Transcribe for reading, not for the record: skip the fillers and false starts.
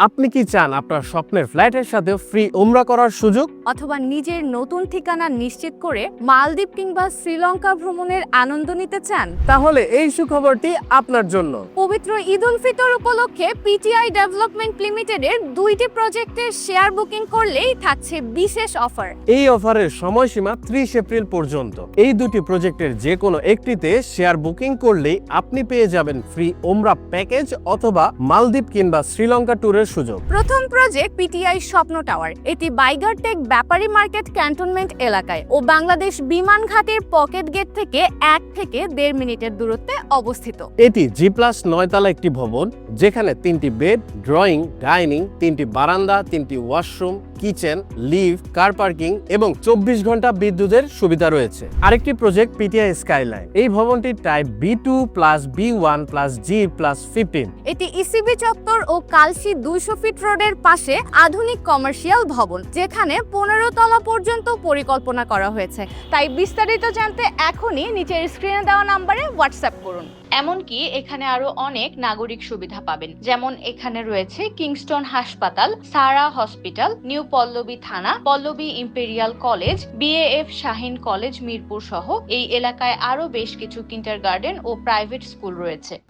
আপনি কি চান আপনার স্বপ্নের ফ্ল্যাটের সাথে ফ্রি উমরা করার সুযোগ? অথবা নিজের নতুন ঠিকানা নিশ্চিত করে মালদ্বীপ কিংবা শ্রীলঙ্কা ভ্রমণের আনন্দ নিতে চান? তাহলে এই সুখবরটি আপনার জন্য। পবিত্র ঈদ উল ফিতর উপলক্ষে পিটিআই ডেভেলপমেন্ট লিমিটেডের 2টি প্রজেক্টের শেয়ার বুকিং করলেই থাকছে বিশেষ অফার। এই অফারের সময়সীমা 30 এপ্রিল পর্যন্ত। এই দুটি প্রজেক্টের যে কোনো একটিতে শেয়ার বুকিং করলেই আপনি পেয়ে যাবেন ফ্রি উমরা প্যাকেজ অথবা মালদ্বীপ কিংবা শ্রীলঙ্কা ট্যুরের সুযোগ। প্রথম প্রজেক্ট পিটিআই স্বপ্ন টাওয়ার। এটি বাইগারটেক ব্যাপারী মার্কেট ক্যান্টনমেন্ট এলাকায় ও বাংলাদেশ বিমান ঘাটের পকেট গেট থেকে 1 থেকে 1.5 মিনিটের দূরত্বে অবস্থিত। এটি G+9 তলা একটি ভবন, যেখানে 3টি বেড, ড্রয়িং, ডাইনিং, 3টি বারান্দা, 3টি washroom, kitchen, lift, car parking এবং 24 ঘন্টা বিদ্যুতের সুবিধা রয়েছে। আরেকটি প্রজেক্ট পিটিআই স্কাইলাইন। এই ভবনটি টাইপ B2+B1+G+15। এটি ইসিবি চত্বর ও কালশি 200 ফিট রোডের পাশে আধুনিক কমার্শিয়াল ভবন, যেখানে 15 তলা পর্যন্ত পরিকল্পনা করা হয়েছে। তাই বিস্তারিত জানতে এখনই নিচের স্ক্রিনে দেওয়া নম্বরে হোয়াটসঅ্যাপ করুন। এমনকি এখানে আরো অনেক নাগরিক সুবিধা পাবেন, যেমন এখানে রয়েছে কিংস্টন হাসপাতাল, সারা হসপিটাল, নিউ পল্লবী থানা, Pallabi Imperial College, BAF Shaheen College Mirpur সহ এই এলাকায় আরো বেশ কিছু কিন্ডারগার্টেন ও প্রাইভেট স্কুল রয়েছে।